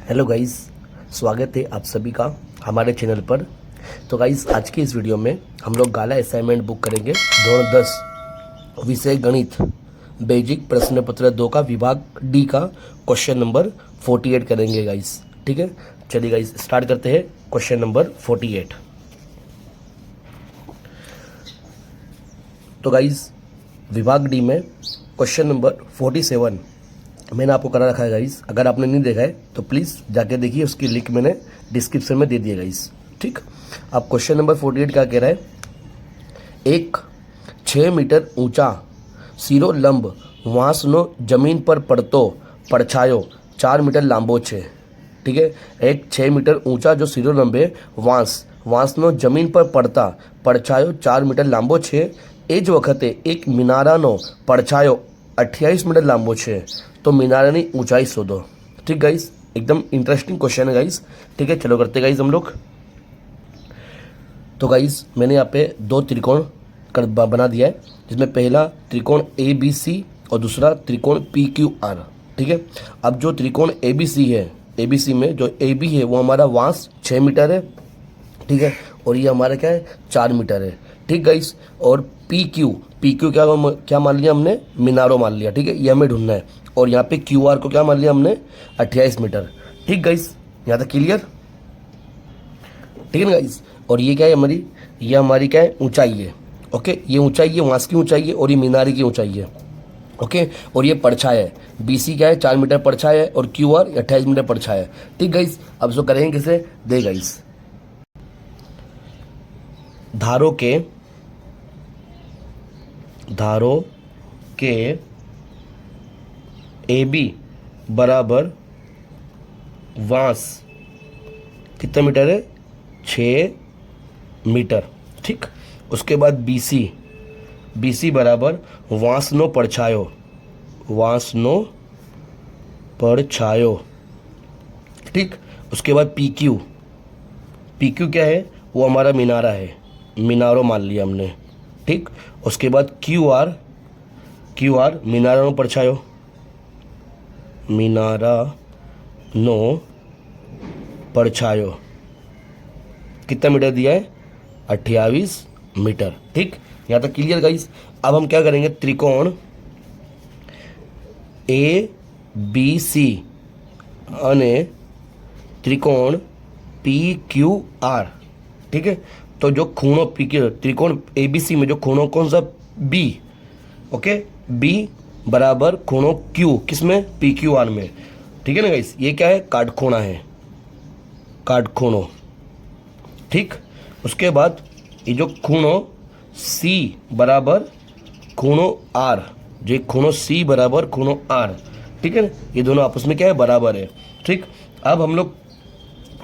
Hello guys, स्वागत है आप सभी का हमारे चैनल पर। तो गाइस, आज की इस वीडियो में हम लोग गाला असाइनमेंट बुक करेंगे धोरण 10 विषय गणित बेसिक प्रश्न पत्र 2 का विभाग डी का क्वेश्चन नंबर 48 करेंगे गाइस। ठीक है, चलिए गाइस स्टार्ट करते हैं क्वेश्चन नंबर 48। तो गाइस, विभाग डी में क्वेश्चन नंबर 47 मैंने आपको करा रखा है गाइस। अगर आपने नहीं देखा है तो प्लीज़ जाके देखिए, उसकी लिंक मैंने डिस्क्रिप्शन में दे दिया गाइस। ठीक, अब क्वेश्चन नंबर 48 क्या कह रहा है। एक 6 मीटर ऊंचा सीरो लंब वांसनो जमीन पर पड़तो પડછાયો 4 मीटर लांबो छे। ठीक है, एक 6 मीटर ऊंचा जो सीरो लंब है वांसनो जमीन पर પડતા પડછાયો 4 मीटर लांबो छे। એ જ વખતે એક મિનારાનો પડછાયો 28 मीटर लांबो छे, तो मीनारानी ऊंचाई शोधो। ठीक गाइस, एकदम इंटरेस्टिंग क्वेश्चन है गाइस। ठीक है, चलो करते गाइस हम लोग। तो गाइस, मैंने यहाँ पे दो त्रिकोण बना दिया है, जिसमें पहला त्रिकोण ABC और दूसरा त्रिकोण PQR। ठीक है, अब जो त्रिकोण ABC है, ABC में जो AB है वो हमारा वांस 6 मीटर है। ठीक है, और ये हमारा क्या है 4 मीटर है। ठीक गाइस, और PQ क्या मान लिया हमने, मीनारो मान लिया। ठीक है, ये हमें ढूंढना है। और यहाँ पे QR को क्या मान लिया हमने 28 मीटर। ठीक गाइस, यहाँ तक क्लियर। ठीक है ना गाइस, और ये क्या है हमारी क्या है ऊंचाई है। ओके, ये ऊंचाई है, वांस की ऊंचाई है, और ये मीनारे की ऊंचाई है। ओके, और ये परछाया है। BC क्या है 4 मीटर परछाया है, और QR 28 मीटर परछाया है। ठीक गाइस, अब इसको करेंगे कैसे, दे गाइस। धारो के AB बराबर वांस कितना मीटर है 6 मीटर। ठीक, उसके बाद BC बराबर वांसनो પડછાયો। ठीक, उसके बाद PQ क्या है, वो हमारा मीनारा है, मीनारो मान लिया हमने। ठीक, उसके बाद QR मीनारानो પડછાયો कितना मीटर दिया है 28 मीटर। ठीक, यहाँ तक क्लियर गाइस। अब हम क्या करेंगे, त्रिकोण ABC અને त्रिकोण PQR। ठीक है, तो जो खूणों त्रिकोण ABC में जो खूणों कौन सा B, ओके, B बराबर खूणों Q, किसमें PQR में। ठीक है ना गाइस, ये क्या है काटखूणा है, काटखूणों। ठीक, उसके बाद ये जो खूणों C बराबर खूणों R, जो खूणों C बराबर खूणों R। ठीक है ना, ये दोनों आपस में क्या है बराबर है। ठीक, अब हम लोग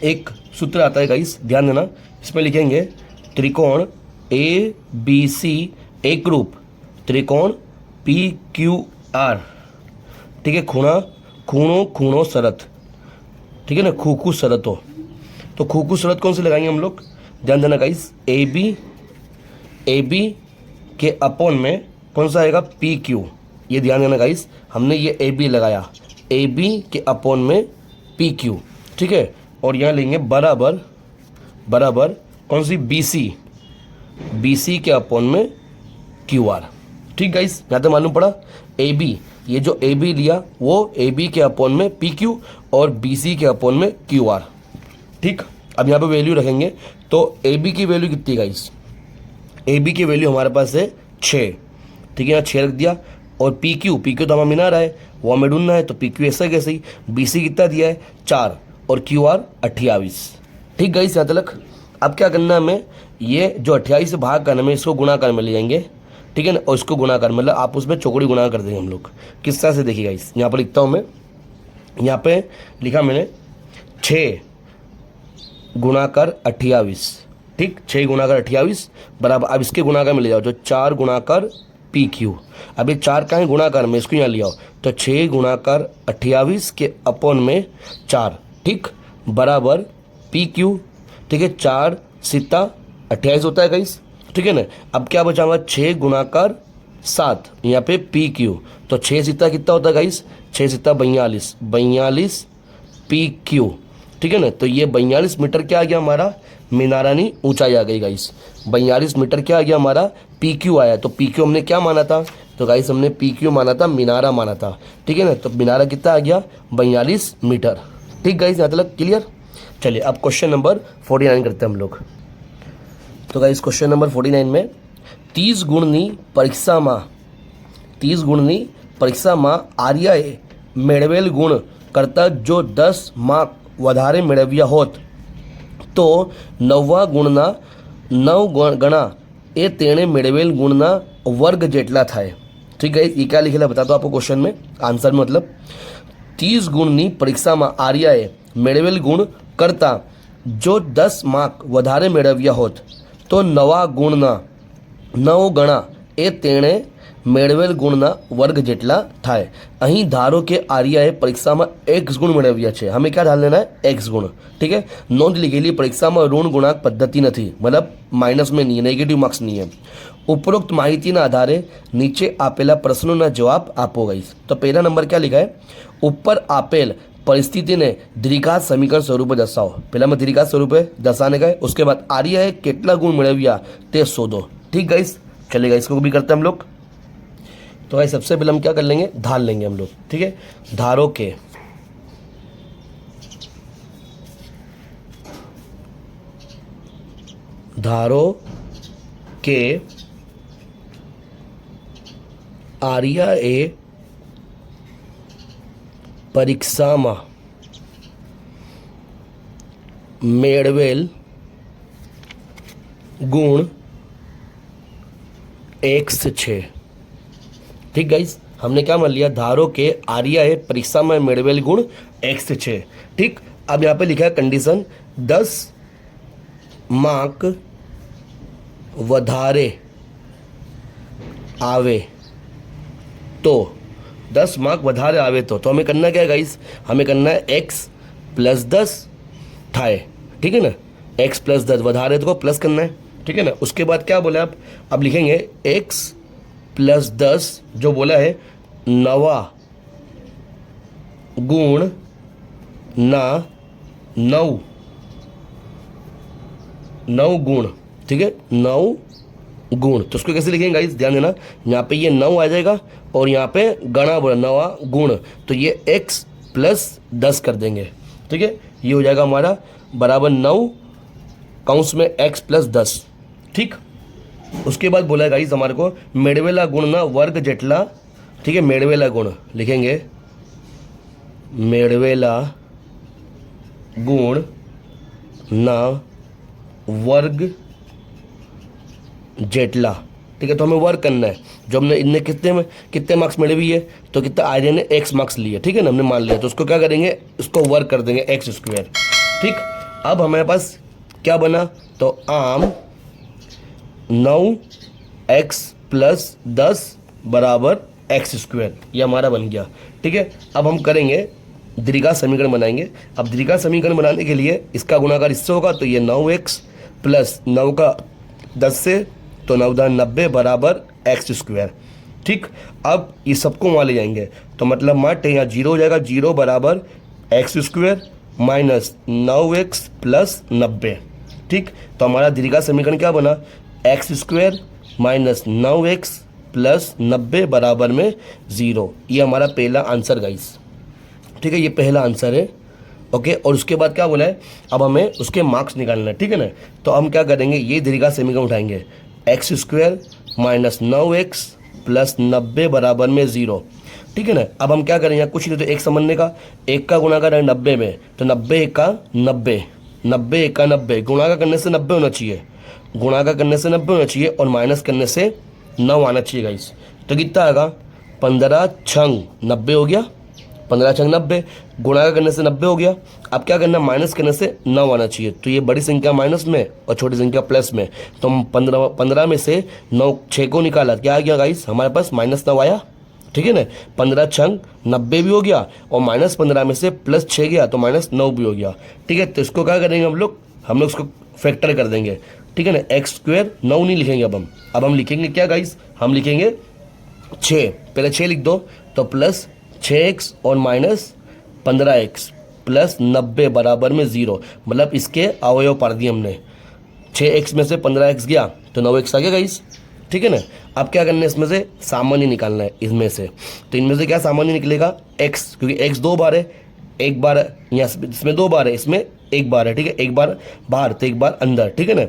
एक सूत्र आता है गाइस, ध्यान देना, इसमें लिखेंगे त्रिकोण ABC एक रूप त्रिकोण PQR। ठीक है, खूणों शरत। ठीक है ना, खूकू शरतों। तो खूकू शरत कौन सी लगाएंगे हम लोग, ध्यान देना गाइस। AB के अपोन में कौन सा आएगा PQ, ये ध्यान देना गाइस। हमने ये AB लगाया, AB के अपोन में PQ। ठीक है, और यहाँ लेंगे बराबर कौन सी BC के अपोन में QR। ठीक गाइस, यहाँ तो मालूम पड़ा। AB, ये जो AB लिया वो AB के अपोन में PQ और BC के अपोन में QR। ठीक, अब यहाँ पे वैल्यू रखेंगे, तो AB की वैल्यू कितनी गाइस, AB की वैल्यू हमारे पास है 6। ठीक है, यहाँ 6 रख दिया। और PQ तो हमारा मीनारा है, वो हमें ढूंढना है, तो PQ ऐसा कैसे ही। BC कितना दिया है 4 और QR 28। ठीक गाइस, यहाँ तक। अब क्या करना है हमें, ये जो 28 से भाग करना है, इसको गुणाकार में ले जाएंगे। ठीक है ना, और इसको गुणाकार मतलब आप उसमें चौकड़ी गुणा कर देंगे हम लोग। किस तरह से देखिए गाइस, यहाँ पर लिखता हूँ मैं, यहाँ पे लिखा मैंने 6 गुणाकार 28। ठीक, 6 गुणाकार 28 बराबर, अब इसके गुणाकार में ले जाओ, जो 4 गुणाकार PQ। अब ये 4 का है गुणाकार में, इसको यहाँ ले आओ, तो 6 गुणाकार 28 के अपोन में 4। ठीक, बराबर PQ। ठीक है, 4 सित्ता 28 होता है गाइस। ठीक है ना, अब क्या बचा हमारा 6 गुणाकार 7, यहाँ पे PQ, तो 6 सित्ता कितना होता है गाइस, 6 सित्ता 42 पी क्यू, ठीक है ना। तो ये 42 मीटर क्या आ गया हमारा, मीनारानी ऊंचाई आ गई गाइस। 42 मीटर क्या आ गया हमारा, पी क्यू आया। तो पी क्यू हमने क्या माना था, तो गाइस हमने पी क्यू माना था, मीनारा माना था, ठीक है ना। तो मीनारा कितना आ गया, 42 मीटर। ठीक गाइस, यहाँ तक क्लियर। चलिए अब क्वेश्चन नंबर 49 करते हैं हम लोग। तो गाइस क्वेश्चन नंबर 49 में 30 गुणनी परीक्षाમાં આર્યાએ મેળવેલ ગુણ કરતાં જો 10 માર્ક વધારે મેળવ્યા હોત તો નવવા ગુણના 9 ગણા એ તેણે મેળવેલ ગુણના વર્ગ જેટલા થાય। ठीक है, ये क्या लिखेला बता दो आपको क्वेश्चन में, आंसर में मतलब 30 गुणनी परीक्षाમાં આર્યાએ મેળવેલ ગુણ કરતાં જો 10 માર્ક વધારે મેળવ્યા હોત તો નવા ગુણના 9 ગણા એ તેણે મેળવેલ ગુણના વર્ગ જેટલા થાય। અહીં ધારો કે આર્યાએ પરીક્ષામાં x ગુણ મેળવ્યા છે, हमें क्या डाल देना है, x गुण। ठीक है, नोंध લીધેલી પરીક્ષામાં ઋણ ગુણાંક પદ્ધતિ નથી, मतलब माइनस में नहीं है, नेगेटिव मार्क्स नहीं है। उपरोक्त माहितीના આધારે નીચે આપેલા પ્રશ્નોના જવાબ આપો ગાઈસ। તો પહેલા નંબર क्या लिखा है, ऊपर આપેલ परिस्थितिને દ્વિઘાત સમીકરણ સ્વરૂપે દર્શાવો। પહેલામાં દ્વિઘાત સ્વરૂપે દર્શાने का है। उसके बाद आर्याએ કેટલા ગુણ મેળવ્યા તે શોધો। ठीक गाइस, चलेगा, इसको भी करते हैं हम लोग। तो भाई सबसे पहले हम क्या कर लेंगे, धार लेंगे हम लोग। ठीक है, धारो के આર્યાએ પરીક્ષામાં મેળવેલ ગુણ एक्स છે। ठीक गाइस, हमने क्या मान लिया, धारो के आर्याए परीक्षा में मेळवेल गुण एक्स છે। ठीक, अब यहाँ पे लिखा है कंडीशन 10 मार्क વધારે आवे तो 10 मार्क વધારે आवे तो हमें करना क्या है गाइस, हमें करना है x + 10 थाए। ठीक है ना, x + 10 વધારે तो प्लस करना है। ठीक है ना, उसके बाद क्या बोला आप, अब लिखेंगे x + 10 जो बोला है नवा गुण ना 9 गुण। ठीक है, 9 गुण। तो उसको कैसे लिखेंगे गाइस, ध्यान देना, यहाँ पे ये 9 आ जाएगा और यहाँ पे गणा बोला नवा गुण, तो ये x + 10 कर देंगे। ठीक है, ये हो जाएगा हमारा बराबर 9 कौंस में x + 10। ठीक, उसके बाद बोला है गाइस हमारे को मेळवेला गुण ना वर्ग जेटला। ठीक है, मेळवेला गुण लिखेंगे, मेळवेला गुण ना वर्ग जेटला। ठीक है, तो हमें वर्ग करना है, जो हमने इनने कितने मार्क्स मेळवी है, तो कितना आर्य ने x मार्क्स लिए। ठीक है ना, हमने मान लिया, तो उसको क्या करेंगे, इसको वर्ग कर देंगे x²। ठीक, अब हमारे पास क्या बना, तो आम 9x + 10 बराबर x², ये हमारा बन गया। ठीक है, अब हम करेंगे द्विघात समीकरण बनाएंगे। अब द्विघात समीकरण बनाने के लिए इसका गुणाकार इससे होगा, तो ये 9x + 9 का 10 से, तो 9 × 90 बराबर x²। ठीक, अब ये सबको वहाँ ले जाएंगे, तो मतलब माट यहाँ 0 हो जाएगा, 0 बराबर x² माइनस 9x + 90। ठीक, तो हमारा द्विघात समीकरण क्या बना, x² माइनस 9x + 90 बराबर में 0। ये हमारा पहला आंसर गाइस। ठीक है, ये पहला आंसर है। ओके, और उसके बाद क्या बोला है, अब हमें उसके मार्क्स निकालना है। ठीक है ना, तो हम क्या करेंगे, ये द्विघात समीकरण उठाएंगे, x² माइनस 9x + 90 बराबर में 0। ठीक है ना, अब हम क्या करेंगे, कुछ नहीं तो एक समझने का, एक का गुणाकार है 90 में, तो 90 × 90, 90 × 90, गुणाकार करने से 90 होना चाहिए, गुणाकार करने से 90 होना चाहिए और माइनस करने से 9 आना चाहिए गाइस। तो कितना आएगा, 15 × 90 हो गया, 15 × 90, गुणाकार करने से 90 हो गया। अब क्या करना, माइनस करने से 9 आना चाहिए, तो ये बड़ी संख्या माइनस में और छोटी संख्या प्लस में, तो हम 15 में से 9 6 को निकाला, क्या आ गया गाइस, हमारे पास -9 आया। ठीक है ना, 15 × 90 भी हो गया और -15 में से +6 गया, तो -9 भी हो गया। ठीक है, तो इसको क्या करेंगे हम लोग इसको फैक्टर कर देंगे। ठीक है ना, x² 9 नहीं लिखेंगे, अब हम लिखेंगे क्या गाइस, हम लिखेंगे 6, पहले 6 लिख दो, तो +6x और -15x प्लस 90 बराबर में 0, मतलब इसके अवयव पढ़ दिए हमने। 6x में से 15x गया तो 9x आ गया गाइस, ठीक है ना। अब क्या करना है, इसमें से सामान्य निकालना है इसमें से। तो इनमें से क्या सामान्य निकलेगा, x, क्योंकि x 2 बार है, एक बार यहाँ इसमें 2 बार है, इसमें 1 बार है, ठीक है। एक बार बाहर तो एक बार अंदर, ठीक है ना।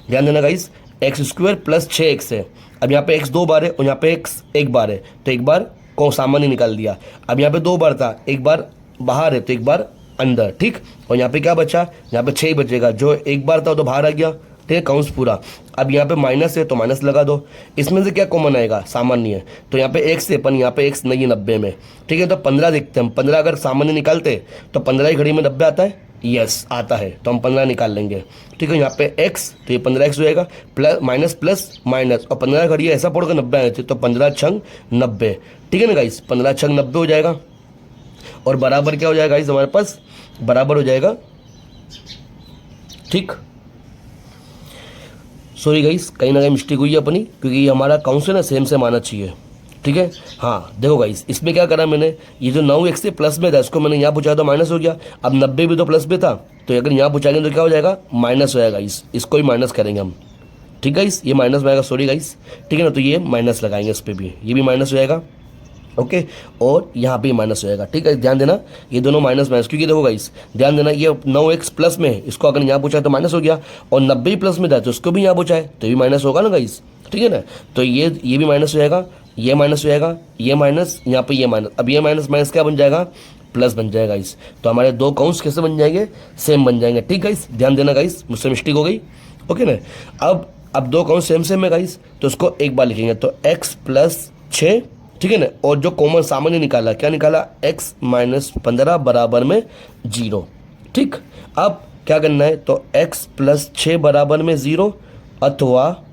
ध्यान देना guys, x square plus 6x है। अब यहाँ पे x 2 बार है और यहाँ पे x 1 बार है, तो एक बार को सामान्य निकाल दिया। अब यहाँ पे 2 बार था, एक बार बाहर है तो एक बार अंदर, ठीक। और यहाँ पे क्या बचा, यहाँ पे 6 ही बचेगा, जो एक बार था तो बाहर आ गया, ठीक है, काउंस पूरा। अब यहाँ पे माइनस है तो माइनस लगा दो। इसमें से क्या कॉमन आएगा, सामान्य है, तो यहाँ पे x है पर यहाँ पे x नहीं है 90 में, ठीक है। तो 15 देखते हैं हम, 15 अगर सामान्य निकालते तो 15 की घड़ी में 90 आता है, यस आता है, तो हम 15 निकाल लेंगे, ठीक है। यहाँ पे x तो ये 15x हो जाएगा, प्लस माइनस प्लस माइनस, और 15 घड़ी ऐसा पड़कर 90 आए थे तो 15 छंग 90, ठीक है ना गाइस। 15 छंग 90 हो जाएगा, और बराबर क्या हो जाएगा गाइस हमारे पास, बराबर हो जाएगा, ठीक। सॉरी गाइस, कहीं ना कहीं मिस्टेक हुई है अपनी, क्योंकि ये हमारा काउंस है ना सेम आना चाहिए, ठीक है। हाँ देखो गाइस, इसमें क्या करा मैंने, ये जो 9x से प्लस में था इसको मैंने यहाँ पूछा तो माइनस हो गया। अब 90 भी तो प्लस में था, तो अगर यहाँ पूछाएंगे तो क्या हो जाएगा, माइनस हो जाएगा गाइस, इसको भी माइनस करेंगे हम, ठीक है गाइस। ये माइनस में आएगा, सॉरी गाइस, ठीक है ना। तो ये माइनस लगाएंगे इस पर भी, ये भी माइनस हो जाएगा, ओके। और यहाँ पे माइनस हो जाएगा, ठीक है। ध्यान देना ये दोनों माइनस माइनस, क्योंकि देखो गाइस ध्यान देना, ये 9x प्लस में है, इसको अगर यहाँ पूछा है तो माइनस हो गया, और 90 प्लस में था तो उसको भी यहाँ पूछा है तो भी माइनस होगा ना गाइस, ठीक है ना। तो ये भी माइनस हो जाएगा, ये माइनस हो जाएगा, ये माइनस, यहाँ पे ये माइनस। अब ये माइनस माइनस क्या बन जाएगा, प्लस बन जाएगा गाइस। तो हमारे दो काउंट्स कैसे बन जाएंगे, सेम बन जाएंगे, ठीक गाइस। ध्यान देना गाइस, मुझसे मिस्टेक हो गई, ओके ना। अब दो काउंट सेम है गाइस, तो उसको एक बार लिखेंगे, तो x प्लस 6, ठीक है ना। और जो कॉमन सामान्य निकाला, क्या निकाला, x माइनस 15 बराबर में 0, ठीक। अब क्या करना है, तो x प्लस 6 बराबर में 0 अथवा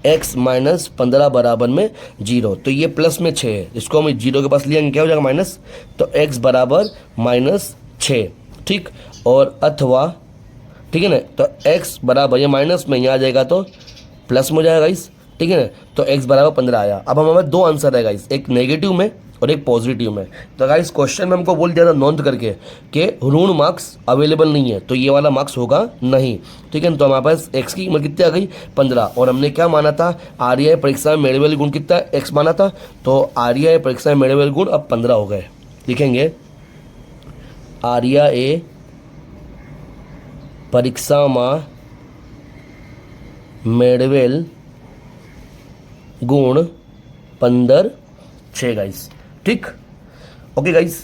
x माइनस 15 बराबर में 0। तो ये प्लस में 6 है, इसको हम 0 के पास लिया, क्या हो जाएगा माइनस, तो x बराबर माइनस 6, ठीक। और अथवा, ठीक है ना, तो x बराबर, ये माइनस में यहाँ आ जाएगा तो प्लस में हो जाएगा गाइस, ठीक है ना। तो x बराबर 15 आया। अब हमारे दो आंसर है गाइस, एक नेगेटिव में और एक पॉजिटिव में। तो गाइस क्वेश्चन में हमको बोल दिया था नोट करके कि ऋण मार्क्स अवेलेबल नहीं है, तो ये वाला मार्क्स होगा नहीं, ठीक है। तो हमारे पास x की कीमत कितनी आ गई, 15। और हमने क्या माना था, आरआई परीक्षा में मेरे वाले गुण कितना x माना था, तो आरआई परीक्षा में मेरे वाले गुण अब 15 हो गए। लिखेंगे आरआई परीक्षा में मेडवेल गुण 15 6 गाइस, ठीक, ओके गाइस।